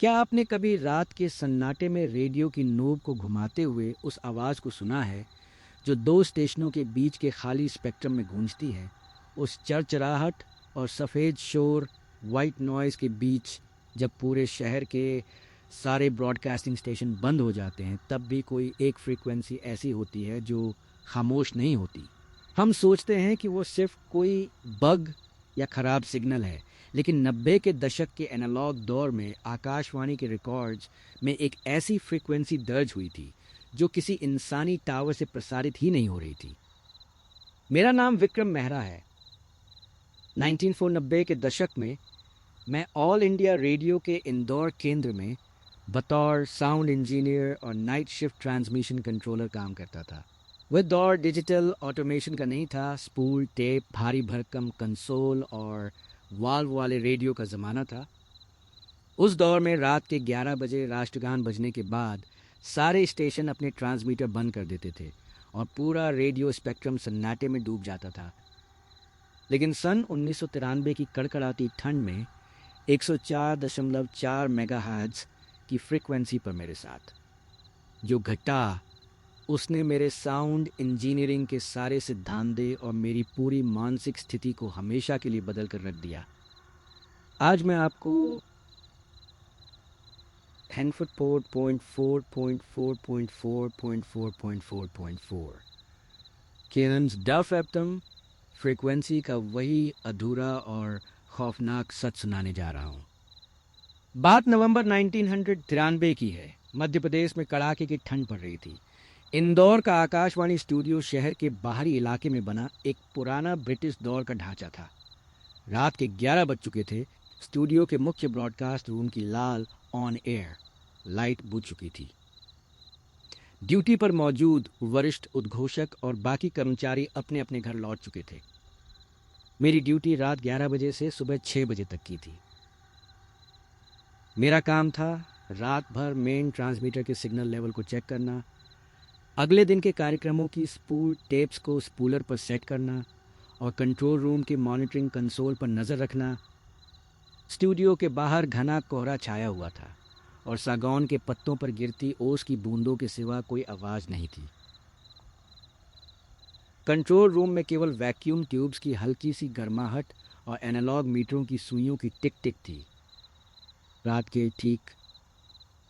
क्या आपने कभी रात के सन्नाटे में रेडियो की नोब को घुमाते हुए उस आवाज़ को सुना है जो दो स्टेशनों के बीच के खाली स्पेक्ट्रम में गूंजती है? उस चरचराहट और सफ़ेद शोर, वाइट नॉइज़ के बीच, जब पूरे शहर के सारे ब्रॉडकास्टिंग स्टेशन बंद हो जाते हैं, तब भी कोई एक फ्रीक्वेंसी ऐसी होती है जो खामोश नहीं होती। हम सोचते हैं कि वो सिर्फ कोई बग या ख़राब सिग्नल है, लेकिन 90 के दशक के एनालॉग दौर में आकाशवाणी के रिकॉर्ड्स में एक ऐसी फ्रीक्वेंसी दर्ज हुई थी जो किसी इंसानी टावर से प्रसारित ही नहीं हो रही थी। मेरा नाम विक्रम मेहरा है। 1990 के दशक में मैं ऑल इंडिया रेडियो के इंदौर केंद्र में बतौर साउंड इंजीनियर और नाइट शिफ्ट ट्रांसमिशन कंट्रोलर काम करता था। वह दौर डिजिटल ऑटोमेशन का नहीं था। स्पूल टेप, भारी भरकम कंसोल और वाल्व वाले रेडियो का ज़माना था। उस दौर में रात के 11 बजे राष्ट्रगान बजने के बाद सारे स्टेशन अपने ट्रांसमीटर बंद कर देते थे और पूरा रेडियो स्पेक्ट्रम सन्नाटे में डूब जाता था। लेकिन सन 1993 की कड़कड़ाती ठंड में 104.4 मेगाहर्ट्ज़ की फ्रीक्वेंसी पर मेरे साथ जो घटा, उसने मेरे साउंड इंजीनियरिंग के सारे सिद्धांते और मेरी पूरी मानसिक स्थिति को हमेशा के लिए बदल कर रख दिया। आज मैं आपको हैंनफोर्ड पॉइंट 4.4.4.4.4.4 केरन्स डफ एप्टम फ्रीक्वेंसी का वही अधूरा और खौफनाक सच सुनाने जा रहा हूँ। बात नवंबर 1993 की है। मध्य प्रदेश में कड़ाके की ठंड पड़ रही थी। इंदौर का आकाशवाणी स्टूडियो शहर के बाहरी इलाके में बना एक पुराना ब्रिटिश दौर का ढांचा था। रात के 11 बज चुके थे। स्टूडियो के मुख्य ब्रॉडकास्ट रूम की लाल ऑन एयर लाइट बुझ चुकी थी। ड्यूटी पर मौजूद वरिष्ठ उद्घोषक और बाकी कर्मचारी अपने अपने घर लौट चुके थे। मेरी ड्यूटी रात 11 बजे से सुबह 6 बजे तक की थी। मेरा काम था रात भर मेन ट्रांसमीटर के सिग्नल लेवल को चेक करना, अगले दिन के कार्यक्रमों की स्पूल टेप्स को स्पूलर पर सेट करना और कंट्रोल रूम के मॉनिटरिंग कंसोल पर नज़र रखना। स्टूडियो के बाहर घना कोहरा छाया हुआ था और सागौन के पत्तों पर गिरती ओस की बूंदों के सिवा कोई आवाज़ नहीं थी। कंट्रोल रूम में केवल वैक्यूम ट्यूब्स की हल्की सी गर्माहट और एनालॉग मीटरों की सुइयों की टिक टिक थी। रात के ठीक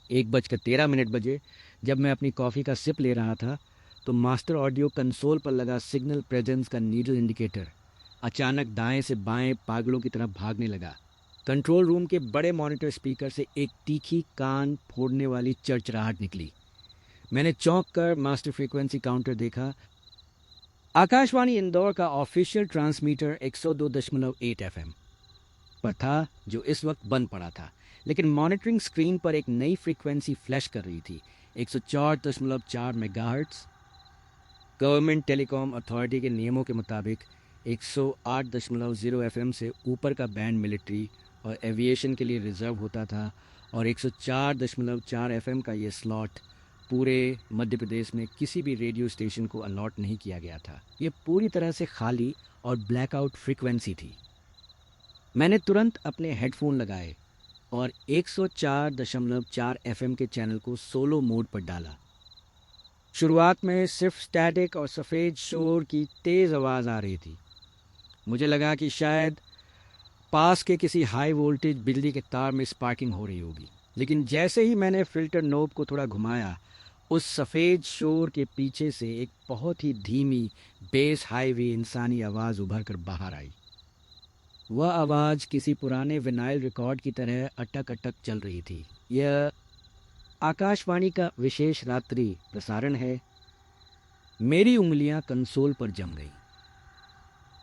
1:13 बजे जब मैं अपनी कॉफ़ी का सिप ले रहा था तो मास्टर ऑडियो कंसोल पर लगा सिग्नल प्रेजेंस का नीडल इंडिकेटर अचानक दाएं से बाएं पागलों की तरह भागने लगा। कंट्रोल रूम के बड़े मॉनिटर स्पीकर से एक तीखी कान फोड़ने वाली चरचराहट निकली। मैंने चौंक कर मास्टर फ्रीक्वेंसी काउंटर देखा। आकाशवाणी इंदौर का ऑफिशियल ट्रांसमीटर 102.8 एफएम पर था जो इस वक्त बंद पड़ा था, लेकिन मॉनिटरिंग स्क्रीन पर एक नई फ्रीक्वेंसी फ्लैश कर रही थी। 104.4 मेगाहर्ट्ज़। गवर्नमेंट टेलीकॉम अथॉरिटी के नियमों के मुताबिक 108.0 एफएम से ऊपर का बैंड मिलिट्री और एविएशन के लिए रिजर्व होता था और 104.4 एफएम का ये स्लॉट पूरे मध्य प्रदेश में किसी भी रेडियो स्टेशन को अलॉट नहीं किया गया था। ये पूरी तरह से खाली और ब्लैकआउट फ्रीक्वेंसी थी। मैंने तुरंत अपने हेडफोन लगाए और 104.4 एफएम के चैनल को सोलो मोड पर डाला। शुरुआत में सिर्फ स्टैटिक और सफ़ेद शोर की तेज़ आवाज़ आ रही थी। मुझे लगा कि शायद पास के किसी हाई वोल्टेज बिजली के तार में स्पार्किंग हो रही होगी, लेकिन जैसे ही मैंने फ़िल्टर नोब को थोड़ा घुमाया, उस सफ़ेद शोर के पीछे से एक बहुत ही धीमी बेस हाईवे इंसानी आवाज़ उभर कर बाहर आई। वह आवाज़ किसी पुराने विनाइल रिकॉर्ड की तरह अटक अटक चल रही थी। यह आकाशवाणी का विशेष रात्रि प्रसारण है। मेरी उंगलियां कंसोल पर जम गईं।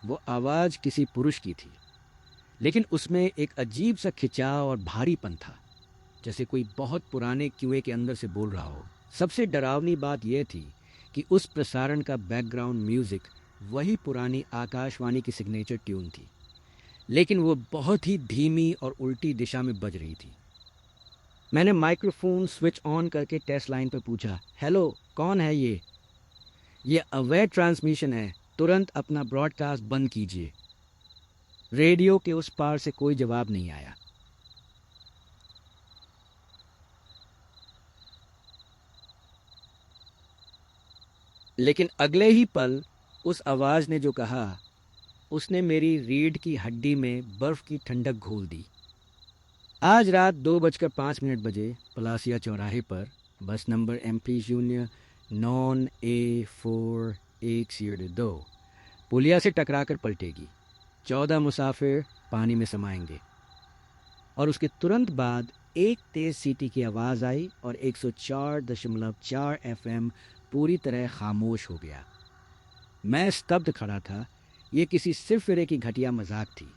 वो आवाज़ किसी पुरुष की थी, लेकिन उसमें एक अजीब सा खिंचाव और भारीपन था, जैसे कोई बहुत पुराने कुएं के अंदर से बोल रहा हो। सबसे डरावनी बात यह थी कि उस प्रसारण का बैकग्राउंड म्यूज़िक वही पुरानी आकाशवाणी की सिग्नेचर ट्यून थी, लेकिन वो बहुत ही धीमी और उल्टी दिशा में बज रही थी। मैंने माइक्रोफोन स्विच ऑन करके टेस्ट लाइन पर पूछा, हेलो, कौन है ये? ये अवैध ट्रांसमिशन है, तुरंत अपना ब्रॉडकास्ट बंद कीजिए। रेडियो के उस पार से कोई जवाब नहीं आया। लेकिन अगले ही पल उस आवाज़ ने जो कहा, उसने मेरी रीढ़ की हड्डी में बर्फ़ की ठंडक घोल दी। आज रात 2:05 बजे पलासिया चौराहे पर बस नंबर MP0 नॉन A4102 पुलिया से टकराकर पलटेगी। 14 मुसाफिर पानी में समाएंगे और उसके तुरंत बाद एक तेज सीटी की आवाज़ आई और 104.4 FM पूरी तरह खामोश हो गया। मैं स्तब्ध खड़ा था। ये किसी सिरफिरे की घटिया मजाक थी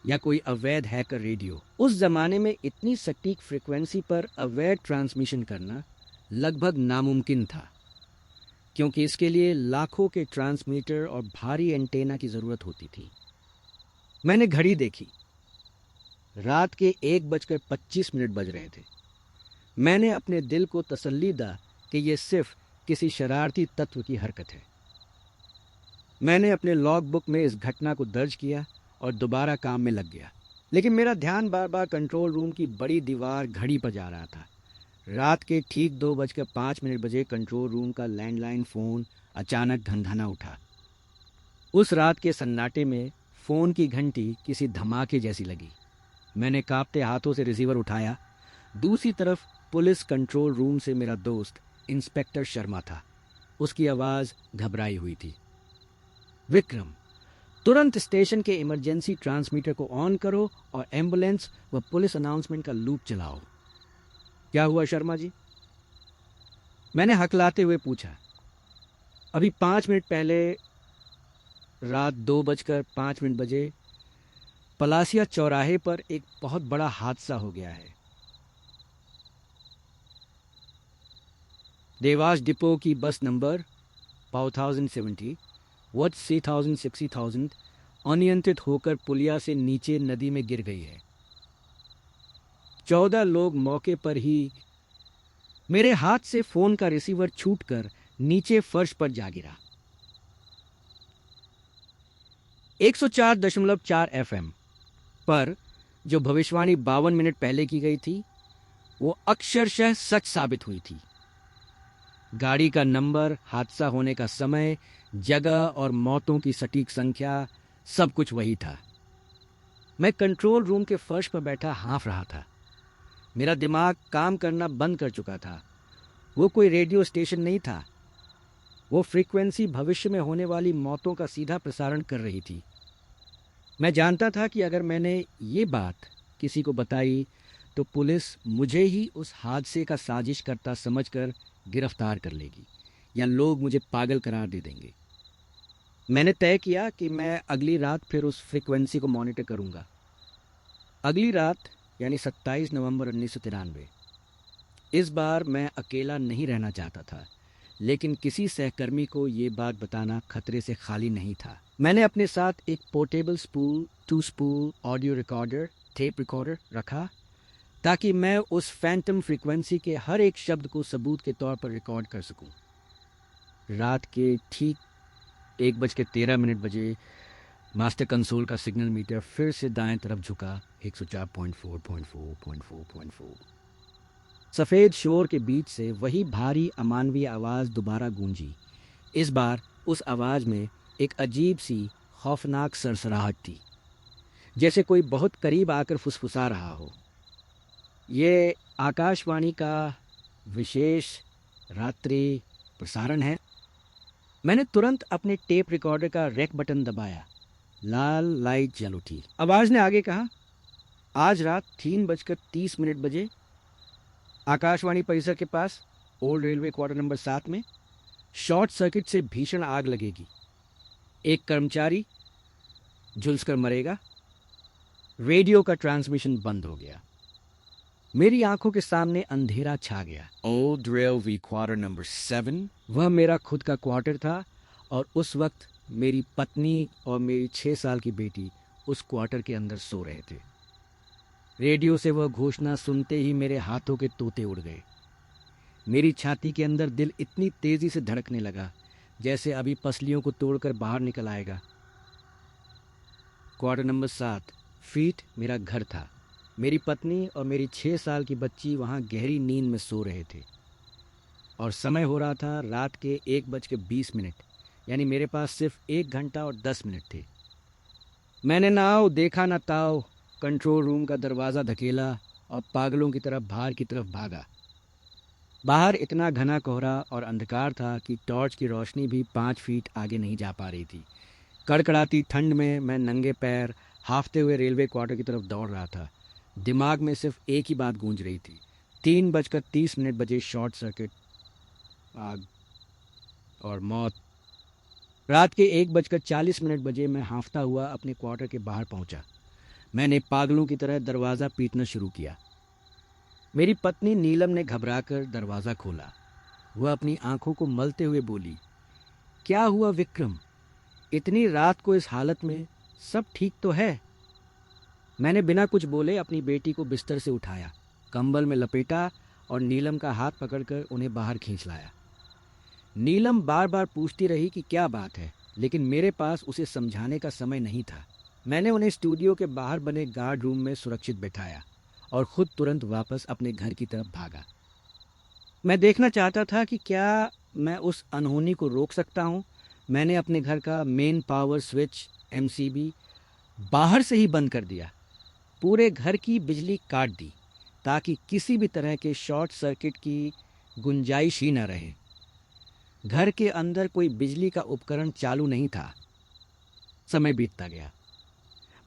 या कोई अवैध हैकर रेडियो। उस जमाने में इतनी सटीक फ्रीक्वेंसी पर अवैध ट्रांसमिशन करना लगभग नामुमकिन था, क्योंकि इसके लिए लाखों के ट्रांसमीटर और भारी एंटेना की ज़रूरत होती थी। मैंने घड़ी देखी। रात के 1:25 बज रहे थे। मैंने अपने दिल को तसल्ली दा कि यह सिर्फ किसी शरारती तत्व की हरकत है। मैंने अपने लॉग बुक में इस घटना को दर्ज किया और दोबारा काम में लग गया। लेकिन मेरा ध्यान बार बार कंट्रोल रूम की बड़ी दीवार घड़ी पर जा रहा था। रात के ठीक 2:05 बजे कंट्रोल रूम का लैंडलाइन फ़ोन अचानक धनधना उठा। उस रात के सन्नाटे में फ़ोन की घंटी किसी धमाके जैसी लगी। मैंने कांपते हाथों से रिसीवर उठाया। दूसरी तरफ पुलिस कंट्रोल रूम से मेरा दोस्त इंस्पेक्टर शर्मा था। उसकी आवाज़ घबराई हुई थी। विक्रम, तुरंत स्टेशन के इमरजेंसी ट्रांसमीटर को ऑन करो और एम्बुलेंस व पुलिस अनाउंसमेंट का लूप चलाओ। क्या हुआ शर्मा जी? मैंने हकलाते हुए पूछा। अभी 5 मिनट पहले रात 2:05 बजे पलासिया चौराहे पर एक बहुत बड़ा हादसा हो गया है। देवास डिपो की बस नंबर 5070 वट 3000 60,000 अनियंत्रित होकर पुलिया से नीचे नदी में गिर गई है। 14 लोग मौके पर ही। मेरे हाथ से फोन का रिसीवर छूटकर नीचे फर्श पर जा गिरा। 104.4 FM पर जो भविष्यवाणी 52 मिनट पहले की गई थी, वो अक्षरशः सच साबित हुई थी। गाड़ी का नंबर, हादसा होने का समय, जगह और मौतों की सटीक संख्या, सब कुछ वही था। मैं कंट्रोल रूम के फर्श पर बैठा हाँफ रहा था। मेरा दिमाग काम करना बंद कर चुका था। वो कोई रेडियो स्टेशन नहीं था। वो फ्रीक्वेंसी भविष्य में होने वाली मौतों का सीधा प्रसारण कर रही थी। मैं जानता था कि अगर मैंने ये बात किसी को बताई तो पुलिस मुझे ही उस हादसे का साजिश करता समझकर गिरफ्तार कर लेगी या लोग मुझे पागल करार दे देंगे। मैंने तय किया कि मैं अगली रात फिर उस फ्रीक्वेंसी को मॉनिटर करूंगा। अगली रात यानी 27 नवंबर 1993। इस बार मैं अकेला नहीं रहना चाहता था, लेकिन किसी सहकर्मी को ये बात बताना खतरे से खाली नहीं था। मैंने अपने साथ एक portable spool, 2 spool audio recorder, tape recorder रखा ताकि मैं उस फैंटम फ्रीक्वेंसी के हर एक शब्द को सबूत के तौर पर रिकॉर्ड कर सकूं। रात के ठीक 1:13 बजे मास्टर कंसोल का सिग्नल मीटर फिर से दाएं तरफ झुका। 104.4.4.4.4। सफ़ेद शोर के बीच से वही भारी अमानवीय आवाज़ दोबारा गूंजी। इस बार उस आवाज़ में एक अजीब सी खौफनाक सरसराहट थी, जैसे कोई बहुत करीब आकर फुसफुसा रहा हो। ये आकाशवाणी का विशेष रात्रि प्रसारण है। मैंने तुरंत अपने टेप रिकॉर्डर का रेक बटन दबाया। लाल लाइट जल उठी। आवाज़ ने आगे कहा, आज रात 3:30 बजे आकाशवाणी परिसर के पास ओल्ड रेलवे क्वार्टर नंबर 7 में शॉर्ट सर्किट से भीषण आग लगेगी। एक कर्मचारी झुलसकर मरेगा। रेडियो का ट्रांसमिशन बंद हो गया। मेरी आंखों के सामने अंधेरा छा गया। ओल्ड रेलवे क्वार्टर नंबर 7, वह मेरा खुद का क्वार्टर था और उस वक्त मेरी पत्नी और मेरी 6 साल की बेटी उस क्वार्टर के अंदर सो रहे थे। रेडियो से वह घोषणा सुनते ही मेरे हाथों के तोते उड़ गए। मेरी छाती के अंदर दिल इतनी तेजी से धड़कने लगा जैसे अभी पसलियों को तोड़कर बाहर निकल आएगा। क्वार्टर नंबर 7 फीट मेरा घर था। मेरी पत्नी और मेरी 6 साल की बच्ची वहाँ गहरी नींद में सो रहे थे। और समय हो रहा था रात के 1:20। यानी मेरे पास सिर्फ 1 घंटा और 10 मिनट थे। मैंने नाव देखा ना ताव, कंट्रोल रूम का दरवाज़ा धकेला और पागलों की तरह बाहर की तरफ भागा। बाहर इतना घना कोहरा और अंधकार था कि टॉर्च की रोशनी भी 5 फीट आगे नहीं जा पा रही थी। कड़कड़ाती ठंड में मैं नंगे पैर हाफते हुए रेलवे क्वार्टर की तरफ दौड़ रहा था। दिमाग में सिर्फ एक ही बात गूंज रही थी, 3:30 बजे शॉर्ट सर्किट, आग और मौत। रात के 1:40 बजे मैं हाफता हुआ अपने क्वार्टर के बाहर पहुंचा। मैंने पागलों की तरह दरवाज़ा पीटना शुरू किया। मेरी पत्नी नीलम ने घबराकर दरवाज़ा खोला। वह अपनी आंखों को मलते हुए बोली, क्या हुआ विक्रम? इतनी रात को इस हालत में? सब ठीक तो है? मैंने बिना कुछ बोले अपनी बेटी को बिस्तर से उठाया, कंबल में लपेटा और नीलम का हाथ पकड़कर उन्हें बाहर खींच लाया। नीलम बार बार पूछती रही कि क्या बात है, लेकिन मेरे पास उसे समझाने का समय नहीं था। मैंने उन्हें स्टूडियो के बाहर बने गार्ड रूम में सुरक्षित बैठाया और खुद तुरंत वापस अपने घर की तरफ भागा। मैं देखना चाहता था कि क्या मैं उस अनहोनी को रोक सकता हूँ। मैंने अपने घर का मेन पावर स्विच एमसीबी बाहर से ही बंद कर दिया। पूरे घर की बिजली काट दी ताकि किसी भी तरह के शॉर्ट सर्किट की गुंजाइश ही न रहे। घर के अंदर कोई बिजली का उपकरण चालू नहीं था। समय बीतता गया।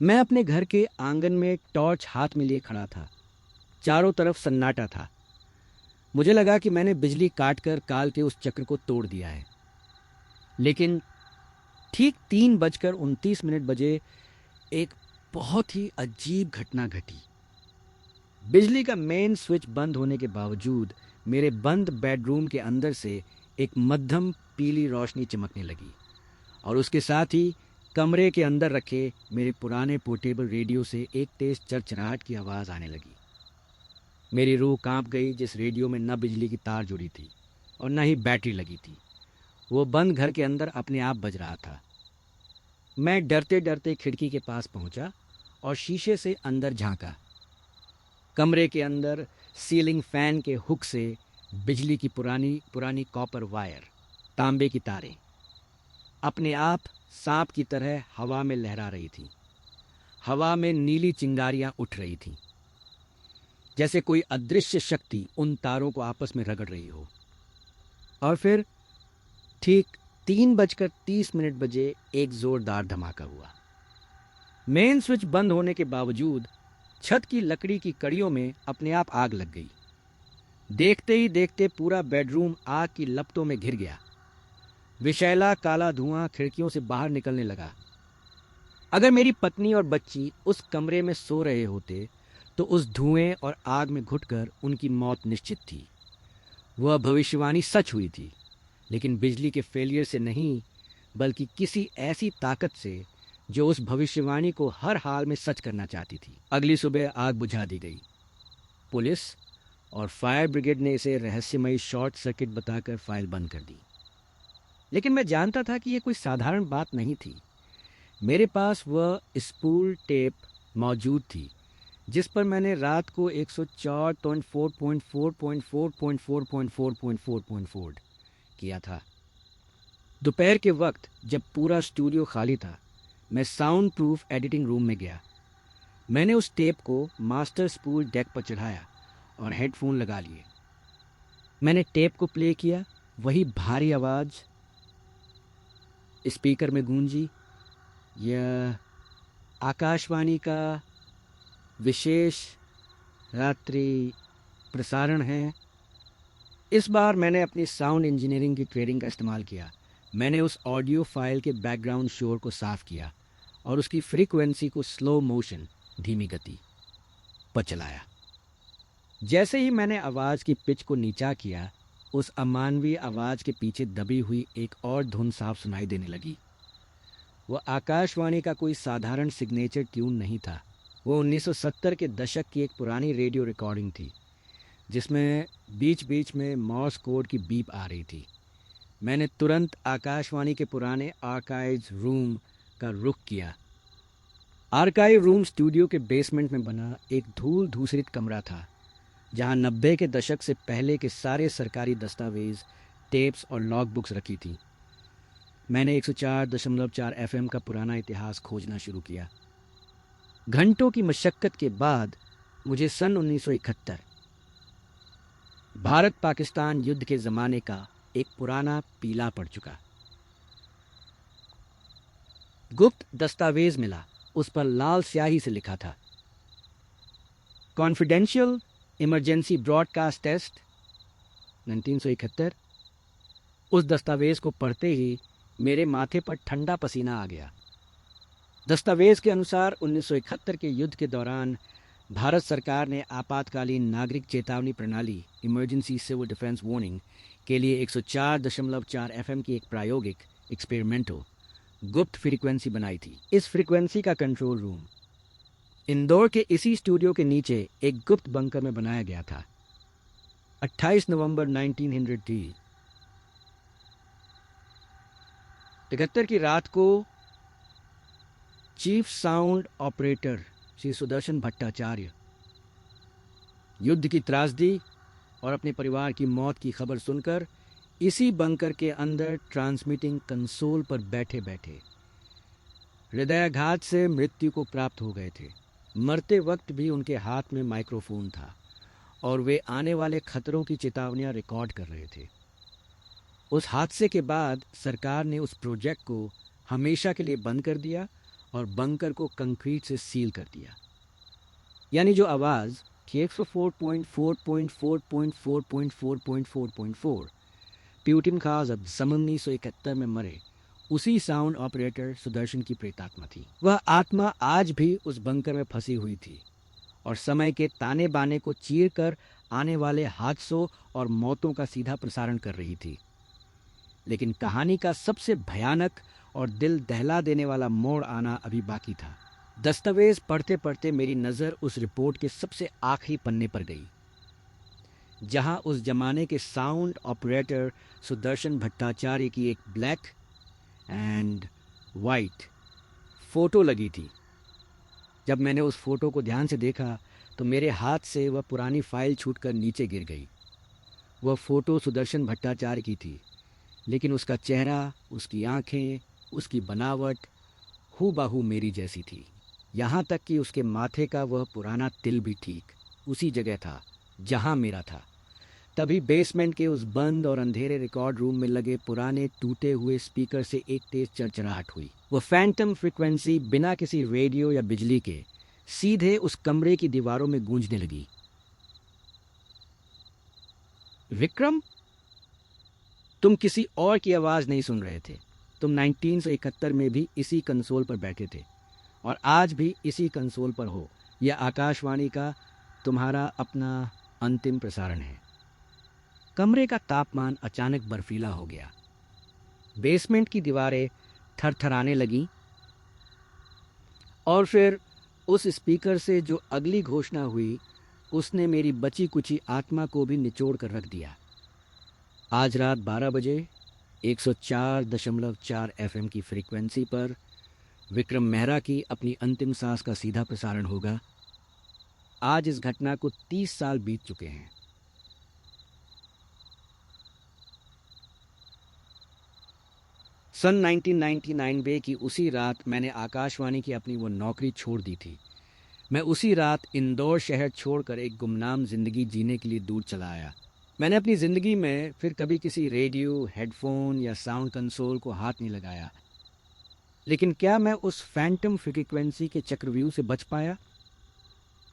मैं अपने घर के आंगन में एक टॉर्च हाथ में लिए खड़ा था। चारों तरफ सन्नाटा था। मुझे लगा कि मैंने बिजली काटकर काल के उस चक्र को तोड़ दिया है। लेकिन ठीक 3:29 बजे एक बहुत ही अजीब घटना घटी। बिजली का मेन स्विच बंद होने के बावजूद मेरे बंद बेडरूम के अंदर से एक मध्यम पीली रोशनी चमकने लगी और उसके साथ ही कमरे के अंदर रखे मेरे पुराने पोर्टेबल रेडियो से एक तेज चरचराहट की आवाज़ आने लगी। मेरी रूह कांप गई। जिस रेडियो में न बिजली की तार जुड़ी थी और न ही बैटरी लगी थी, वो बंद घर के अंदर अपने आप बज रहा था। मैं डरते डरते खिड़की के पास पहुंचा और शीशे से अंदर झांका। कमरे के अंदर सीलिंग फैन के हुक से बिजली की पुरानी पुरानी कॉपर वायर, तांबे की तारें अपने आप सांप की तरह हवा में लहरा रही थी। हवा में नीली चिंगारियां उठ रही थीं, जैसे कोई अदृश्य शक्ति उन तारों को आपस में रगड़ रही हो। और फिर ठीक 3:30 बजे एक जोरदार धमाका हुआ। मेन स्विच बंद होने के बावजूद छत की लकड़ी की कड़ियों में अपने आप आग लग गई। देखते ही देखते पूरा बेडरूम आग की लपटों में घिर गया। विषैला काला धुआं खिड़कियों से बाहर निकलने लगा। अगर मेरी पत्नी और बच्ची उस कमरे में सो रहे होते तो उस धुएं और आग में घुटकर उनकी मौत निश्चित थी। वह भविष्यवाणी सच हुई थी, लेकिन बिजली के फेलियर से नहीं, बल्कि किसी ऐसी ताकत से जो उस भविष्यवाणी को हर हाल में सच करना चाहती थी। अगली सुबह आग बुझा दी गई। पुलिस और फायर ब्रिगेड ने इसे रहस्यमयी शॉर्ट सर्किट बताकर फाइल बंद कर दी। लेकिन मैं जानता था कि यह कोई साधारण बात नहीं थी। मेरे पास वह स्पूल टेप मौजूद थी जिस पर मैंने रात को 104.4.4.4.4.4.4 किया था। दोपहर के वक्त जब पूरा स्टूडियो खाली था, मैं साउंड प्रूफ एडिटिंग रूम में गया। मैंने उस टेप को मास्टर स्पूल डेक पर चढ़ाया और हेडफोन लगा लिए। मैंने टेप को प्ले किया। वही भारी आवाज़ स्पीकर में गूंजी। यह आकाशवाणी का विशेष रात्रि प्रसारण है। इस बार मैंने अपनी साउंड इंजीनियरिंग की ट्रेनिंग का इस्तेमाल किया। मैंने उस ऑडियो फाइल के बैकग्राउंड शोर को साफ किया और उसकी फ्रीक्वेंसी को स्लो मोशन, धीमी गति पर चलाया। जैसे ही मैंने आवाज़ की पिच को नीचा किया, उस अमानवीय आवाज़ के पीछे दबी हुई एक और धुन साफ सुनाई देने लगी। वह आकाशवाणी का कोई साधारण सिग्नेचर ट्यून नहीं था। वो 1970 के दशक की एक पुरानी रेडियो रिकॉर्डिंग थी जिसमें बीच बीच में मॉर्स कोड की बीप आ रही थी। मैंने तुरंत आकाशवाणी के पुराने आर्काइव्स रूम का रुख किया। आर्काइव रूम स्टूडियो के बेसमेंट में बना एक धूल धूसरित कमरा था जहां 90 के दशक से पहले के सारे सरकारी दस्तावेज, टेप्स और लॉग बुक्स रखी थी। मैंने 104.4 एफएम का पुराना इतिहास खोजना शुरू किया। घंटों की मशक्कत के बाद मुझे सन 1971 भारत पाकिस्तान युद्ध के ज़माने का एक पुराना पीला पड़ चुका गुप्त दस्तावेज मिला। उस पर लाल स्याही से लिखा था, कॉन्फिडेंशियल इमरजेंसी ब्रॉडकास्ट टेस्ट 1971। उस दस्तावेज को पढ़ते ही मेरे माथे पर ठंडा पसीना आ गया। दस्तावेज के अनुसार 1971 के युद्ध के दौरान भारत सरकार ने आपातकालीन नागरिक चेतावनी प्रणाली इमरजेंसी सिविल डिफेंस वार्निंग के लिए 104.4 एफएम की एक प्रायोगिक एक्सपेरिमेंटल गुप्त फ्रीक्वेंसी बनाई थी। इस फ्रीक्वेंसी का कंट्रोल रूम इंदौर के इसी स्टूडियो के नीचे एक गुप्त बंकर में बनाया गया था। 28 नवंबर 1900 थी। 71 की रात को chief sound operator Shri Sudarshan Bhattacharya युद्ध की त्रासदी और अपने परिवार की मौत की खबर सुनकर इसी बंकर के अंदर ट्रांसमिटिंग कंसोल पर बैठे बैठे हृदयाघात से मृत्यु को प्राप्त हो गए थे। मरते वक्त भी उनके हाथ में माइक्रोफोन था और वे आने वाले खतरों की चेतावनियां रिकॉर्ड कर रहे थे। उस हादसे के बाद सरकार ने उस प्रोजेक्ट को हमेशा के लिए बंद कर दिया और बंकर को कंक्रीट से सील कर दिया। यानी जो आवाज़ कि 104.4.4.4.4.4 प्यूटिन खास अब सन 1971 में मरे, उसी साउंड ऑपरेटर सुदर्शन की प्रेतात्मा थी। वह आत्मा आज भी उस बंकर में फंसी हुई थी और समय के ताने बाने को चीर कर आने वाले हादसों और मौतों का सीधा प्रसारण कर रही थी। लेकिन कहानी का सबसे भयानक और दिल दहला देने वाला मोड़ आना अभी बाकी था। दस्तावेज पढ़ते पढ़ते मेरी नज़र उस रिपोर्ट के सबसे आखिरी पन्ने पर गई, जहां उस जमाने के साउंड ऑपरेटर सुदर्शन भट्टाचार्य की एक ब्लैक एंड वाइट फोटो लगी थी। जब मैंने उस फोटो को ध्यान से देखा तो मेरे हाथ से वह पुरानी फाइल छूटकर नीचे गिर गई। वह फोटो सुदर्शन भट्टाचार्य की थी, लेकिन उसका चेहरा, उसकी आंखें, उसकी बनावट हूबहू मेरी जैसी थी। यहाँ तक कि उसके माथे का वह पुराना तिल भी ठीक उसी जगह था जहाँ मेरा था। तभी बेसमेंट के उस बंद और अंधेरे रिकॉर्ड रूम में लगे पुराने टूटे हुए स्पीकर से एक तेज चरचराहट हुई। वह फैंटम फ्रीक्वेंसी बिना किसी रेडियो या बिजली के सीधे उस कमरे की दीवारों में गूंजने लगी। विक्रम, तुम किसी और की आवाज़ नहीं सुन रहे थे। तुम 1971 में भी इसी कंसोल पर बैठे थे और आज भी इसी कंसोल पर हो। यह आकाशवाणी का तुम्हारा अपना अंतिम प्रसारण है। कमरे का तापमान अचानक बर्फीला हो गया। बेसमेंट की दीवारें थरथराने लगीं और फिर उस स्पीकर से जो अगली घोषणा हुई, उसने मेरी बची कुची आत्मा को भी निचोड़ कर रख दिया। आज रात 12 बजे 104.4 एफएम की फ्रीक्वेंसी पर विक्रम मेहरा की अपनी अंतिम सांस का सीधा प्रसारण होगा। आज इस घटना को 30 साल बीत चुके हैं। सन 1999 की उसी रात मैंने आकाशवाणी की अपनी वो नौकरी छोड़ दी थी। मैं उसी रात इंदौर शहर छोड़कर एक गुमनाम जिंदगी जीने के लिए दूर चला आया। मैंने अपनी ज़िंदगी में फिर कभी किसी रेडियो, हेडफोन या साउंड कंसोल को हाथ नहीं लगाया। लेकिन क्या मैं उस फैंटम फ्रीक्वेंसी के चक्रव्यूह से बच पाया?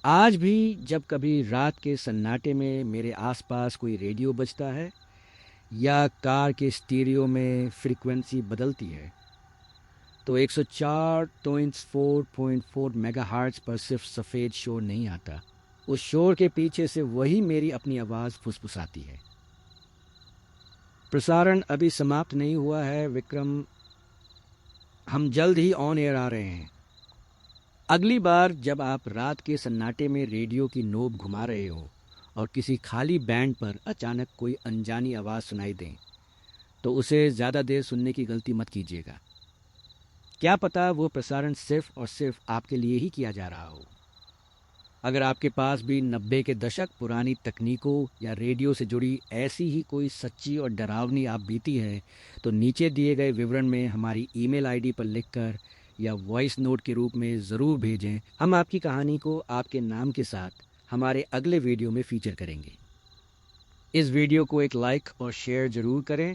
आज भी जब कभी रात के सन्नाटे में मेरे आसपास कोई रेडियो बजता है या कार के स्टीरियो में फ्रीक्वेंसी बदलती है, तो 104.4 मेगाहर्ट्ज़ पर सिर्फ सफ़ेद शोर नहीं आता। उस शोर के पीछे से वही मेरी अपनी आवाज़ फुसफुसाती है। प्रसारण अभी समाप्त नहीं हुआ है विक्रम, हम जल्द ही ऑन एयर आ रहे हैं। अगली बार जब आप रात के सन्नाटे में रेडियो की नोब घुमा रहे हो और किसी खाली बैंड पर अचानक कोई अनजानी आवाज़ सुनाई दें, तो उसे ज़्यादा देर सुनने की गलती मत कीजिएगा। क्या पता वो प्रसारण सिर्फ और सिर्फ आपके लिए ही किया जा रहा हो। अगर आपके पास भी 90 के दशक पुरानी तकनीकों या रेडियो से जुड़ी ऐसी ही कोई सच्ची और डरावनी आप बीती है, तो नीचे दिए गए विवरण में हमारी ईमेल आईडी पर लिखकर या वॉइस नोट के रूप में ज़रूर भेजें। हम आपकी कहानी को आपके नाम के साथ हमारे अगले वीडियो में फीचर करेंगे। इस वीडियो को एक लाइक और शेयर ज़रूर करें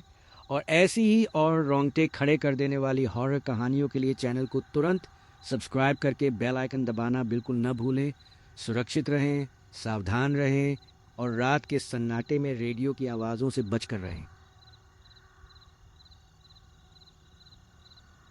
और ऐसी ही और रोंगटे खड़े कर देने वाली हॉरर कहानियों के लिए चैनल को तुरंत सब्सक्राइब करके बेल आइकन दबाना बिल्कुल न भूलें। सुरक्षित रहें, सावधान रहें और रात के सन्नाटे में रेडियो की आवाज़ों से बचकर रहें।